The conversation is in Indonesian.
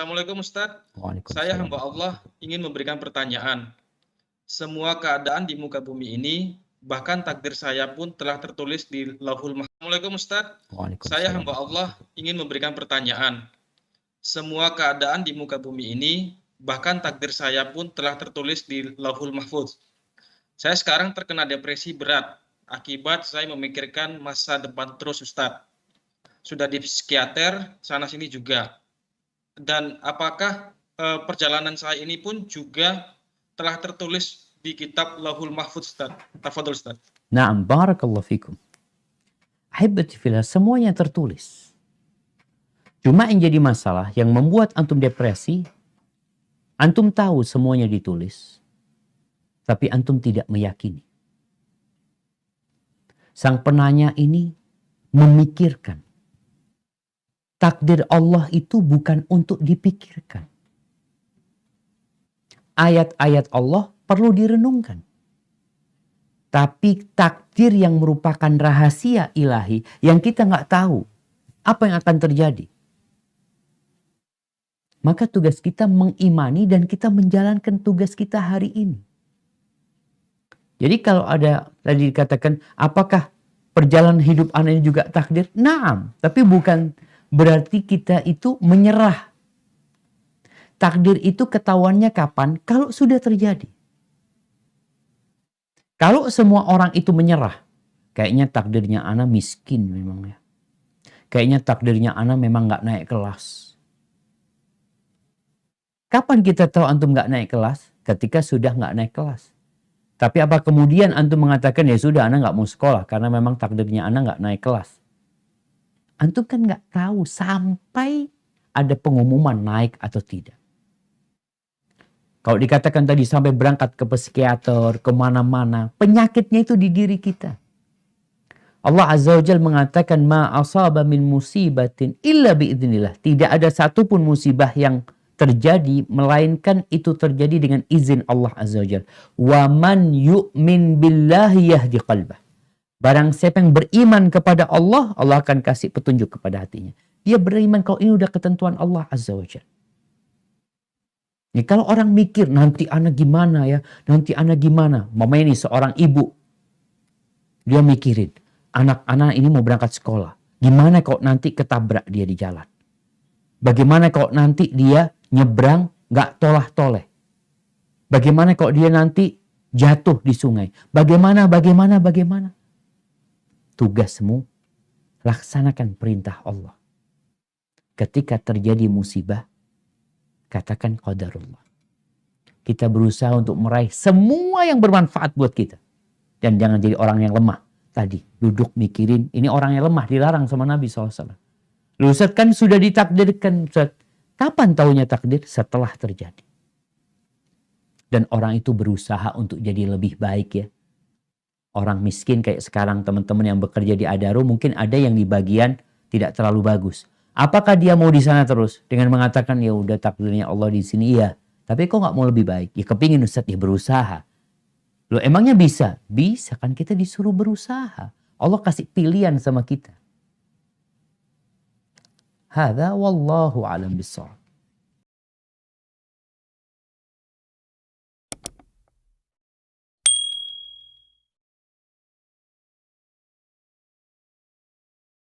Assalamualaikum Ustadz. Saya Waalaikumsalam. hamba Allah ingin memberikan pertanyaan. Semua keadaan di muka bumi ini, bahkan takdir saya pun telah tertulis di Lauhul Mahfuz. Assalamualaikum Ustadz. Saya Waalaikumsalam. hamba Allah ingin memberikan pertanyaan. Semua keadaan di muka bumi ini, bahkan takdir saya pun telah tertulis di Lauhul Mahfuz. Saya sekarang terkena depresi berat akibat saya memikirkan masa depan terus Ustadz. Sudah di psikiater sana sini juga. Dan apakah perjalanan saya ini pun juga telah tertulis di kitab Lauhul Mahfuz Ustaz? Tafadhol Ustaz. Na'am, barakallahu fikum. Ahibati fillah, semuanya tertulis. Cuma yang jadi masalah, yang membuat antum depresi, antum tahu semuanya ditulis, tapi antum tidak meyakini. Sang penanya ini memikirkan. Takdir Allah itu bukan untuk dipikirkan. Ayat-ayat Allah perlu direnungkan. Tapi takdir yang merupakan rahasia ilahi yang kita nggak tahu apa yang akan terjadi. Maka tugas kita mengimani dan kita menjalankan tugas kita hari ini. Jadi kalau ada tadi dikatakan apakah perjalanan hidup Anda ini juga takdir? Naam, tapi bukan berarti kita itu menyerah. Takdir itu ketahuannya kapan? Kalau sudah terjadi. Kalau semua orang itu menyerah, kayaknya takdirnya Ana miskin memang ya. Kayaknya takdirnya Ana memang nggak naik kelas. Kapan kita tahu antum nggak naik kelas? Ketika sudah nggak naik kelas. Tapi apa kemudian antum mengatakan ya sudah Ana nggak mau sekolah karena memang takdirnya Ana nggak naik kelas? Antum kan nggak tahu sampai ada pengumuman naik atau tidak. Kalau dikatakan tadi sampai berangkat ke psikiater, kemana-mana, penyakitnya itu di diri kita. Allah Azza wa Jalla mengatakan ma asaba min musibatin illa biidznillah. Tidak ada satupun musibah yang terjadi melainkan itu terjadi dengan izin Allah Azza wa Jalla. Wa man yu'min billahi yahdi qalbah. Barang siapa yang beriman kepada Allah, Allah akan kasih petunjuk kepada hatinya. Dia beriman kalau ini udah ketentuan Allah Azza wa Jalla. Nih, kalau orang mikir nanti anak gimana ya, nanti anak gimana. Mama ini seorang ibu, dia mikirin anak-anak ini mau berangkat sekolah. Gimana kalau nanti ketabrak dia di jalan? Bagaimana kalau nanti dia nyebrang gak tolah-toleh? Bagaimana kalau dia nanti jatuh di sungai? Bagaimana? Tugasmu laksanakan perintah Allah. Ketika terjadi musibah, katakan qadarullah. Kita berusaha untuk meraih semua yang bermanfaat buat kita. Dan jangan jadi orang yang lemah. Tadi duduk mikirin, ini orang yang lemah, dilarang sama Nabi SAW. Lu Ustaz kan sudah ditakdirkan. Ustaz. Kapan taunya takdir? Setelah terjadi. Dan orang itu berusaha untuk jadi lebih baik ya. Orang miskin kayak sekarang teman-teman yang bekerja di Adaro, mungkin ada yang di bagian tidak terlalu bagus. Apakah dia mau di sana terus dengan mengatakan ya udah takdirnya Allah di sini? Iya. Tapi kok nggak mau lebih baik? Ya kepingin Ustaz ya berusaha. Loh emangnya bisa? Bisa kan kita disuruh berusaha. Allah kasih pilihan sama kita. Hadza wallahu a'lam bissawab.